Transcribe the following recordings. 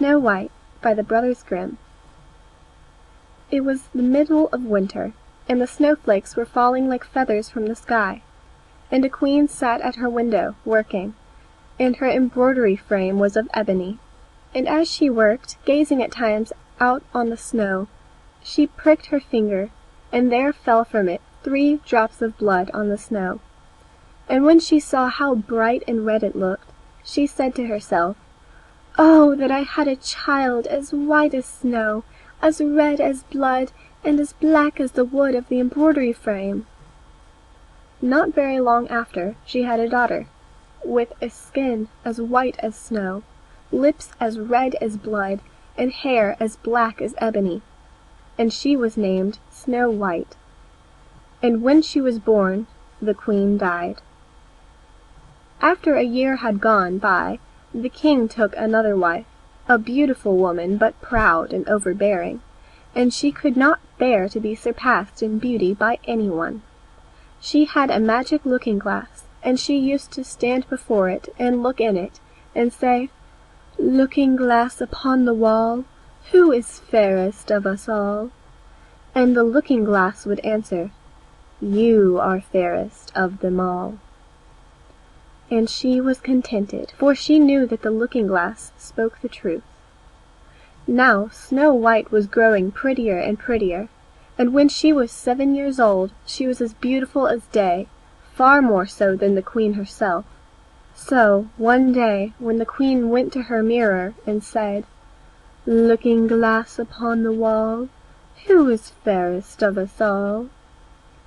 Snow White by the Brothers Grimm. It was the middle of winter, and the snowflakes were falling like feathers from the sky, and a queen sat at her window, working, and her embroidery frame was of ebony, and as she worked, gazing at times out on the snow, she pricked her finger, and there fell from it 3 drops of blood on the snow. And when she saw how bright and red it looked, she said to herself, "Oh, that I had a child as white as snow, as red as blood, and as black as the wood of the embroidery frame." Not very long after, she had a daughter, with a skin as white as snow, lips as red as blood, and hair as black as ebony, and she was named Snow White. And when she was born, the queen died. After a year had gone by, the king took another wife, a beautiful woman but proud and overbearing, and she could not bear to be surpassed in beauty by anyone. She had a magic looking-glass, and she used to stand before it and look in it, and say, "Looking-glass upon the wall, who is fairest of us all?" And the looking-glass would answer, "You are fairest of them all." And she was contented, for she knew that the looking-glass spoke the truth. Now Snow White was growing prettier and prettier, and when she was 7 years old she was as beautiful as day, far more so than the queen herself. So one day when the queen went to her mirror and said, "Looking-glass upon the wall, who is fairest of us all?"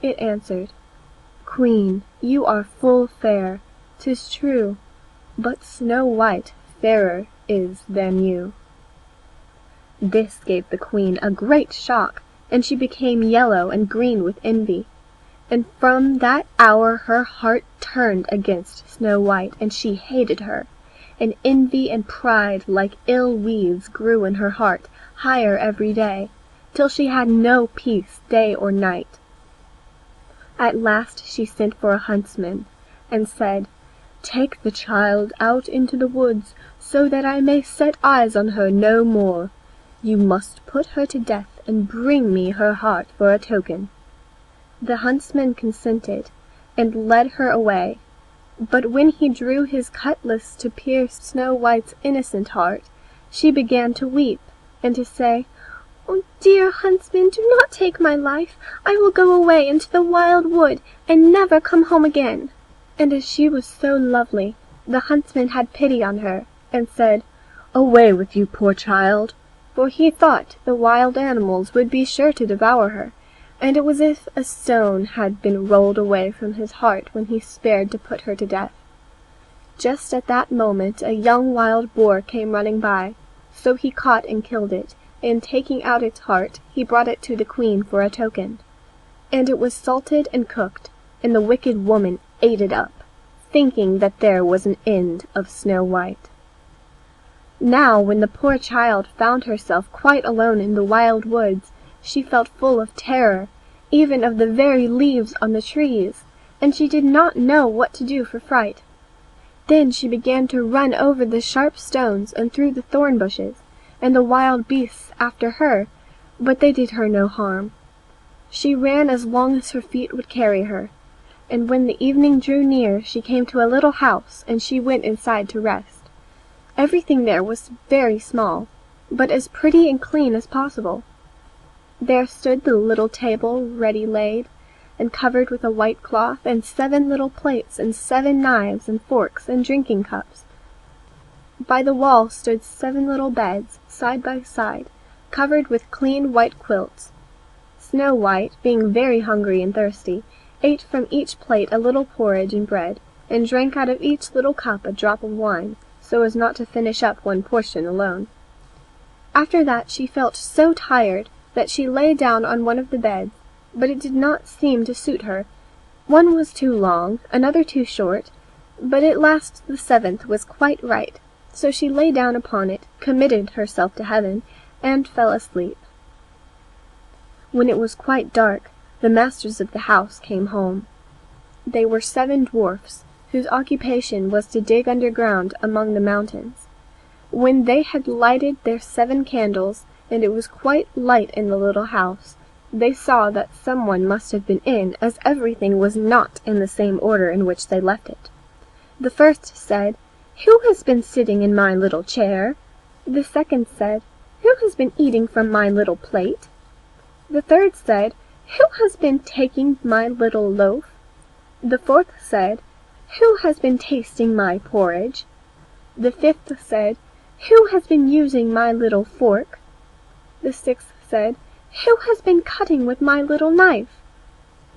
it answered, "Queen, you are full fair, 'tis true, but Snow White fairer is than you." This gave the queen a great shock, and she became yellow and green with envy. And from that hour her heart turned against Snow White, and she hated her, and envy and pride like ill weeds grew in her heart higher every day, till she had no peace day or night. At last she sent for a huntsman, and said, "Take the child out into the woods, so that I may set eyes on her no more. You must put her to death, and bring me her heart for a token." The huntsman consented, and led her away, but when he drew his cutlass to pierce Snow White's innocent heart, she began to weep, and to say, "Oh, dear huntsman, do not take my life. I will go away into the wild wood, and never come home again." And as she was so lovely, the huntsman had pity on her, and said, "Away with you, poor child," for he thought the wild animals would be sure to devour her, and it was as if a stone had been rolled away from his heart when he spared to put her to death. Just at that moment a young wild boar came running by, so he caught and killed it, and taking out its heart, he brought it to the queen for a token. And it was salted and cooked, and the wicked woman ate it up, thinking that there was an end of Snow White. Now when the poor child found herself quite alone in the wild woods, she felt full of terror, even of the very leaves on the trees, and she did not know what to do for fright. Then she began to run over the sharp stones and through the thorn bushes, and the wild beasts after her, but they did her no harm. She ran as long as her feet would carry her, and when the evening drew near she came to a little house, and she went inside to rest. Everything there was very small, but as pretty and clean as possible. There stood the little table ready laid, and covered with a white cloth, and 7 little plates, and 7 knives and forks and drinking cups. By the wall stood 7 little beds, side by side, covered with clean white quilts. Snow White, being very hungry and thirsty, ate from each plate a little porridge and bread, and drank out of each little cup a drop of wine, so as not to finish up one portion alone. After that she felt so tired that she lay down on one of the beds, but it did not seem to suit her. One was too long, another too short, but at last the 7th was quite right, so she lay down upon it, committed herself to heaven, and fell asleep. When it was quite dark, the masters of the house came home. They were 7 dwarfs, whose occupation was to dig underground among the mountains. When they had lighted their 7 candles, and it was quite light in the little house, they saw that someone must have been in, as everything was not in the same order in which they left it. The first said, "Who has been sitting in my little chair?" The second said, "Who has been eating from my little plate?" The third said, "Who has been taking my little loaf?" The fourth said, "Who has been tasting my porridge?" The fifth said, "Who has been using my little fork?" The sixth said, "Who has been cutting with my little knife?"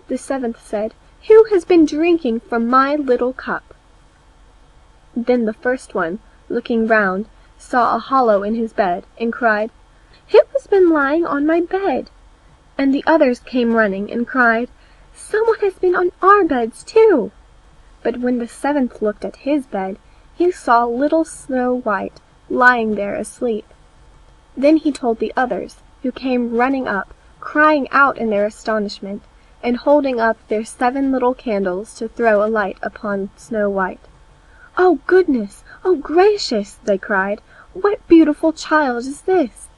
The seventh said, "Who has been drinking from my little cup?" Then the first one, looking round, saw a hollow in his bed, and cried, "Who has been lying on my bed?" And the others came running, and cried, "Someone has been on our beds too." But when the seventh looked at his bed, he saw little Snow White lying there asleep. Then he told the others, who came running up, crying out in their astonishment, and holding up their 7 little candles to throw a light upon Snow White. "Oh goodness! Oh gracious!" they cried. "What beautiful child is this?"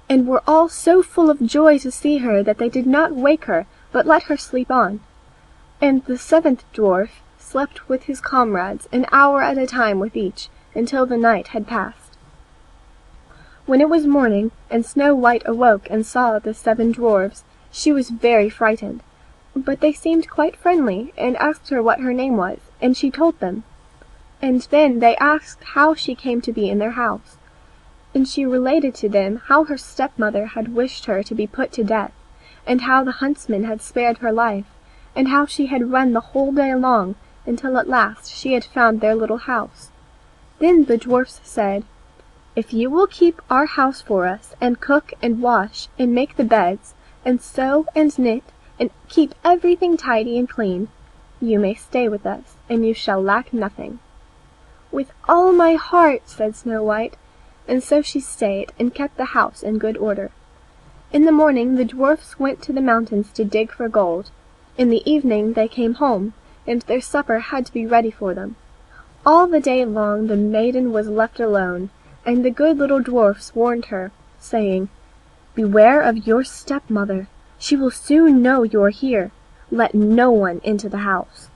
And were all so full of joy to see her that they did not wake her, but let her sleep on. And the 7th dwarf slept with his comrades, an hour at a time with each, until the night had passed. When it was morning, and Snow White awoke and saw the 7 dwarfs, she was very frightened. But they seemed quite friendly, and asked her what her name was, and she told them. And then they asked how she came to be in their house. And she related to them how her stepmother had wished her to be put to death, and how the huntsman had spared her life, and how she had run the whole day long, until at last she had found their little house. Then the dwarfs said, "If you will keep our house for us, and cook and wash, and make the beds, and sew and knit, and keep everything tidy and clean, you may stay with us, and you shall lack nothing." "With all my heart," said Snow White, and so she stayed, and kept the house in good order. In the morning the dwarfs went to the mountains to dig for gold. In the evening they came home, and their supper had to be ready for them. All the day long the maiden was left alone, and the good little dwarfs warned her, saying, "Beware of your stepmother. She will soon know you are here. Let no one into the house."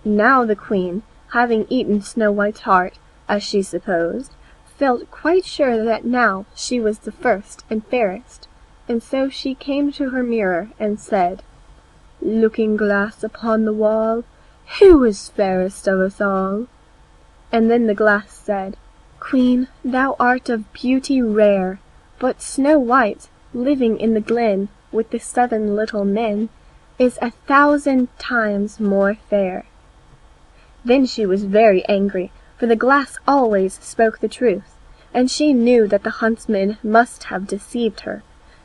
Now the queen, having eaten Snow White's heart, as she supposed, felt quite sure that now she was the first and fairest, and so she came to her mirror and said, "Looking glass upon the wall, who is fairest of us all?" And then the glass said, "Queen, thou art of beauty rare, but Snow White, living in the glen with the 7 little men, is 1,000 times more fair." Then she was very angry, for the glass always spoke the truth, and she knew that the huntsman must have deceived her,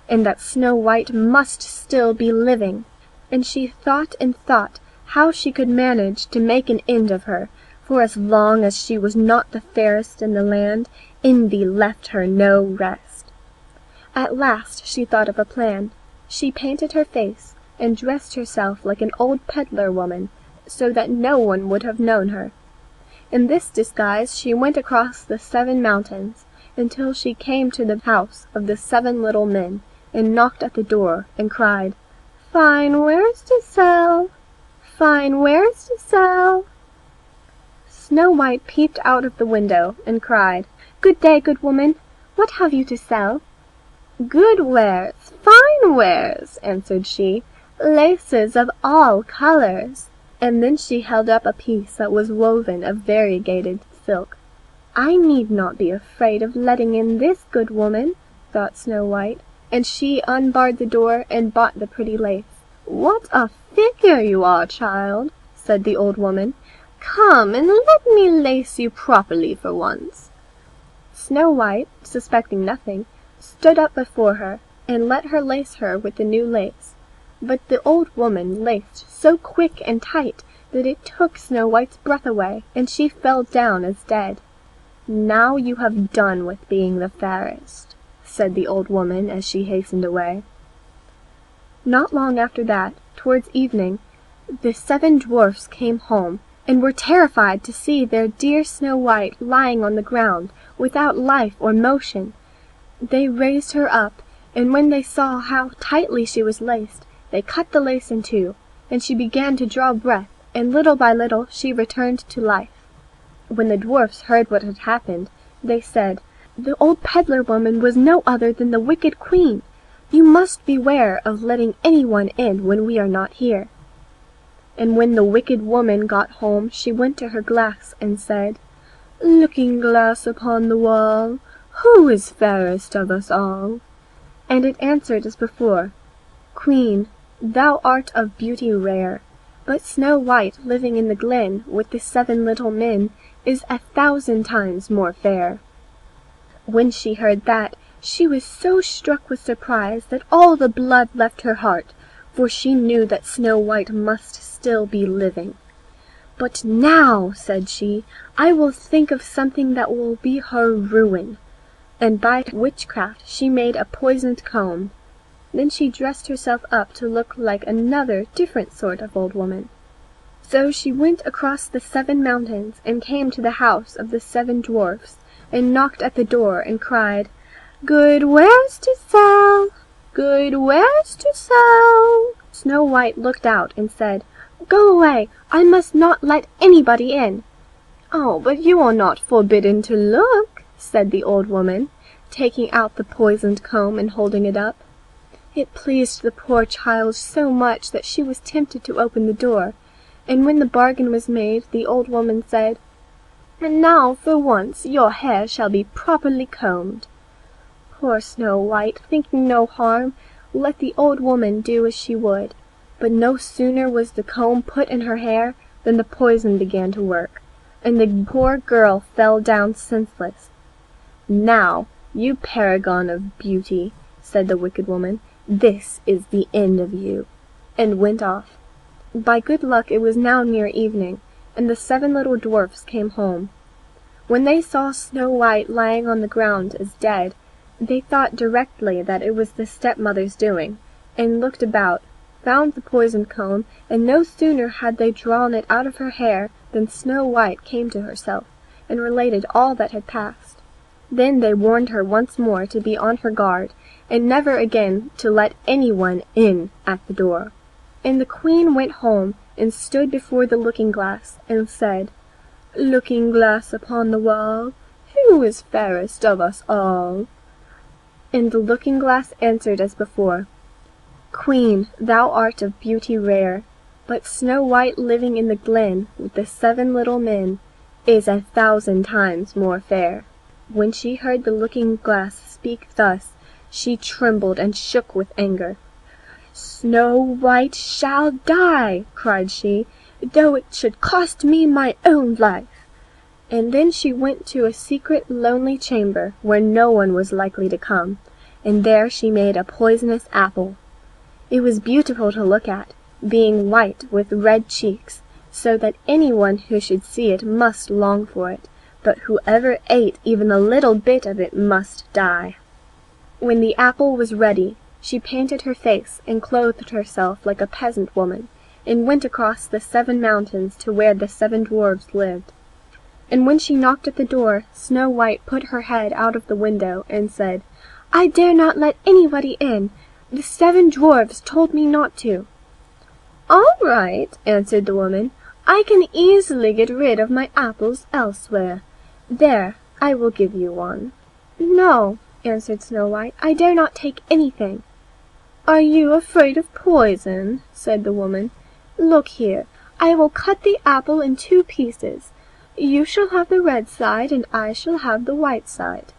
and that Snow White must still be living, and she thought and thought how she could manage to make an end of her, for as long as she was not the fairest in the land, envy left her no rest. At last she thought of a plan. She painted her face, and dressed herself like an old peddler woman, so that no one would have known her. In this disguise she went across the 7 mountains, until she came to the house of the 7 little men, and knocked at the door, and cried, "Fine wares to sell! Fine wares to sell!" Snow White peeped out of the window, and cried, "Good day, good woman. What have you to sell?" "Good wares, fine wares," answered she, "laces of all colors." And then she held up a piece that was woven of variegated silk. "I need not be afraid of letting in this good woman," thought Snow White, and she unbarred the door and bought the pretty lace. "What a figure you are, child," said the old woman. "Come and let me lace you properly for once." Snow White, suspecting nothing, stood up before her, and let her lace her with the new lace. But the old woman laced so quick and tight that it took Snow White's breath away, and she fell down as dead. "Now you have done with being the fairest," said the old woman as she hastened away. Not long after that, towards evening, the 7 dwarfs came home, and were terrified to see their dear Snow White lying on the ground, without life or motion. They raised her up, and when they saw how tightly she was laced, they cut the lace in two, and she began to draw breath, and little by little she returned to life. When the dwarfs heard what had happened, they said, "The old peddler woman was no other than the wicked queen. You must beware of letting anyone in when we are not here." And when the wicked woman got home, she went to her glass and said, "Looking glass upon the wall, who is fairest of us all?" And it answered as before, "Queen, thou art of beauty rare, but Snow White living in the glen with the 7 little men is 1,000 times more fair." When she heard that, she was so struck with surprise that all the blood left her heart, for she knew that Snow White must still be living. "But now," said she, "I will think of something that will be her ruin." And by witchcraft she made a poisoned comb. Then she dressed herself up to look like another different sort of old woman. So she went across the 7 mountains and came to the house of the 7 dwarfs, and knocked at the door and cried, "Good wares to sell! Good wares to sell!" Snow White looked out and said, "Go away! I must not let anybody in." "Oh, but you are not forbidden to look," said the old woman, taking out the poisoned comb and holding it up. It pleased the poor child so much that she was tempted to open the door, and when the bargain was made, the old woman said, "And now, for once, your hair shall be properly combed." Poor Snow White, thinking no harm, let the old woman do as she would, but no sooner was the comb put in her hair than the poison began to work, and the poor girl fell down senseless. "Now, you paragon of beauty," said the wicked woman, "this is the end of you," and went off. By good luck it was now near evening, and the 7 little dwarfs came home. When they saw Snow White lying on the ground as dead, they thought directly that it was the stepmother's doing, and looked about, found the poisoned comb, and no sooner had they drawn it out of her hair than Snow White came to herself, and related all that had passed. Then they warned her once more to be on her guard, and never again to let anyone in at the door. And the queen went home, and stood before the looking-glass, and said, "Looking glass upon the wall, who is fairest of us all?" And the looking-glass answered as before, "Queen, thou art of beauty rare, but Snow White living in the glen with the 7 little men is 1,000 times more fair." When she heard the looking-glass speak thus, she trembled and shook with anger. "Snow White shall die," cried she, "though it should cost me my own life." And then she went to a secret lonely chamber where no one was likely to come, and there she made a poisonous apple. It was beautiful to look at, being white with red cheeks, so that anyone who should see it must long for it, but whoever ate even a little bit of it must die. When the apple was ready, she painted her face and clothed herself like a peasant woman, and went across the 7 mountains to where the 7 dwarfs lived. And when she knocked at the door, Snow White put her head out of the window and said, "I dare not let anybody in. The 7 dwarfs told me not to." "All right," answered the woman. "I can easily get rid of my apples elsewhere. There, I will give you one." "No," answered Snow White, "I dare not take anything." "Are you afraid of poison?" said the woman. "Look here, I will cut the apple in 2 pieces. You shall have the red side, and I shall have the white side."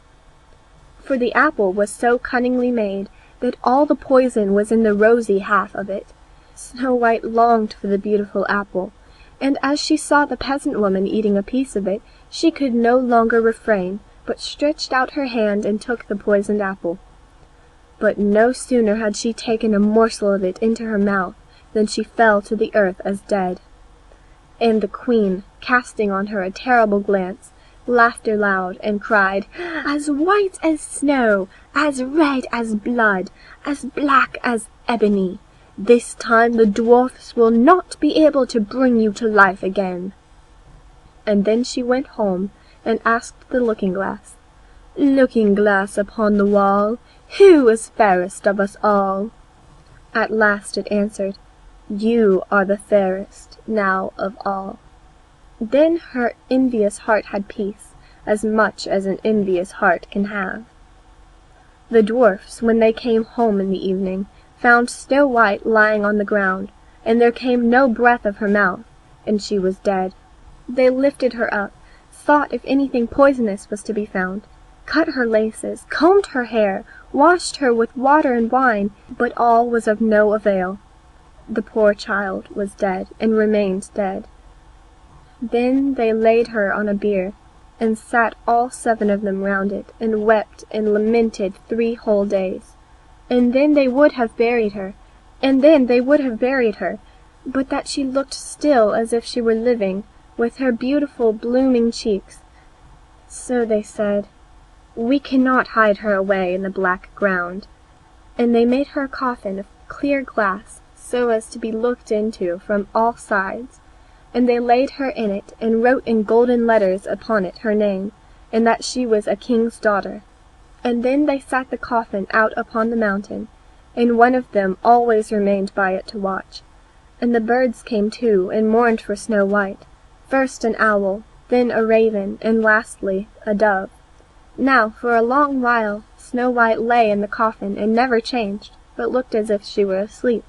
For the apple was so cunningly made that all the poison was in the rosy half of it. Snow White longed for the beautiful apple, and as she saw the peasant woman eating a piece of it, she could no longer refrain, but stretched out her hand and took the poisoned apple. But no sooner had she taken a morsel of it into her mouth than she fell to the earth as dead. And the queen, casting on her a terrible glance, laughed aloud and cried, "As white as snow, as red as blood, as black as ebony. This time the dwarfs will not be able to bring you to life again." and then she went home and asked the looking-glass, "Looking-glass upon the wall, who is fairest of us all?" At last it answered, "You are the fairest now of all." Then her envious heart had peace, as much as an envious heart can have. The dwarfs, when they came home in the evening, found Snow White lying on the ground, and there came no breath of her mouth, and she was dead. They lifted her up, sought if anything poisonous was to be found, cut her laces, combed her hair, washed her with water and wine, but all was of no avail. The poor child was dead, and remained dead. Then they laid her on a bier, and sat all 7 of them round it, and wept and lamented 3 whole days. And then they would have buried her, but that she looked still as if she were living, with her beautiful blooming cheeks. So they said, "We cannot hide her away in the black ground." And they made her a coffin of clear glass, so as to be looked into from all sides. And they laid her in it, and wrote in golden letters upon it her name, and that she was a king's daughter. And then they set the coffin out upon the mountain, and one of them always remained by it to watch. And the birds came too, and mourned for Snow White, first an owl, then a raven, and lastly a dove. Now for a long while Snow White lay in the coffin, and never changed, but looked as if she were asleep,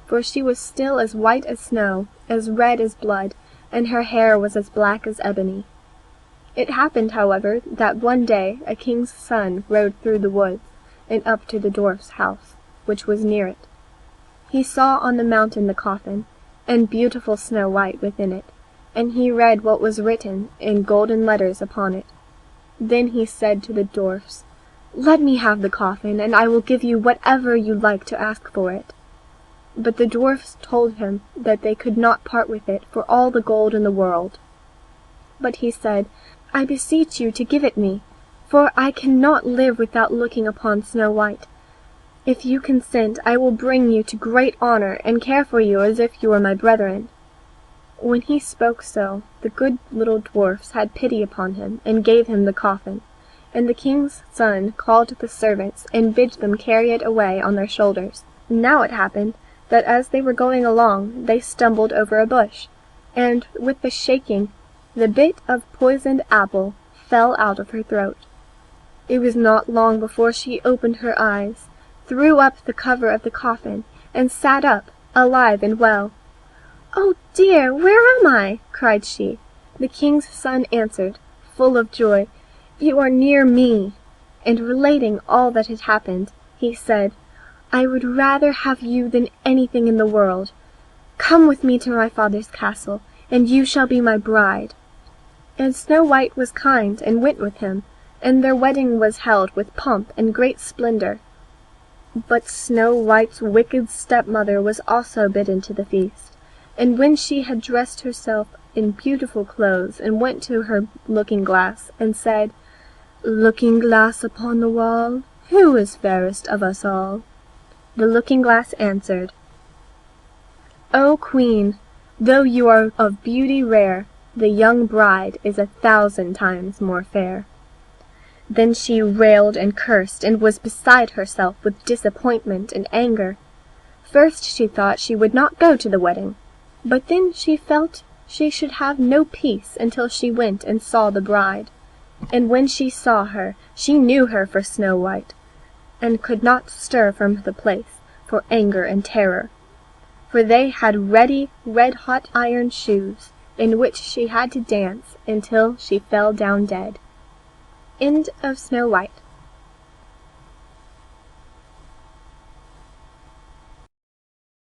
for she was still as white as snow, as red as blood, and her hair was as black as ebony. It happened, however, that one day a king's son rode through the woods, and up to the dwarf's house, which was near it. He saw on the mountain the coffin, and beautiful Snow White within it, and he read what was written in golden letters upon it. Then he said to the dwarfs, "Let me have the coffin, and I will give you whatever you like to ask for it." But the dwarfs told him that they could not part with it for all the gold in the world. But he said, "I beseech you to give it me, for I cannot live without looking upon Snow White. If you consent, I will bring you to great honor, and care for you as if you were my brethren." When he spoke so, the good little dwarfs had pity upon him, and gave him the coffin. And the king's son called the servants, and bid them carry it away on their shoulders. Now it happened that as they were going along, they stumbled over a bush, and, with the shaking, the bit of poisoned apple fell out of her throat. It was not long before she opened her eyes, threw up the cover of the coffin, and sat up, alive and well. "Oh dear, where am I?" cried she. The king's son answered, full of joy, "You are near me." And relating all that had happened, he said, "I would rather have you than anything in the world. Come with me to my father's castle, and you shall be my bride." And Snow White was kind, and went with him, and their wedding was held with pomp and great splendor. But Snow White's wicked stepmother was also bidden to the feast, and when she had dressed herself in beautiful clothes, and went to her looking-glass, and said, "Looking-glass upon the wall, who is fairest of us all?" The looking-glass answered, "O Queen, though you are of beauty rare, the young bride is 1,000 times more fair." Then she railed and cursed, and was beside herself with disappointment and anger. First she thought she would not go to the wedding, but then she felt she should have no peace until she went and saw the bride. And when she saw her, she knew her for Snow White, and could not stir from the place for anger and terror. For they had ready red-hot iron shoes, in which she had to dance until she fell down dead. End of Snow White.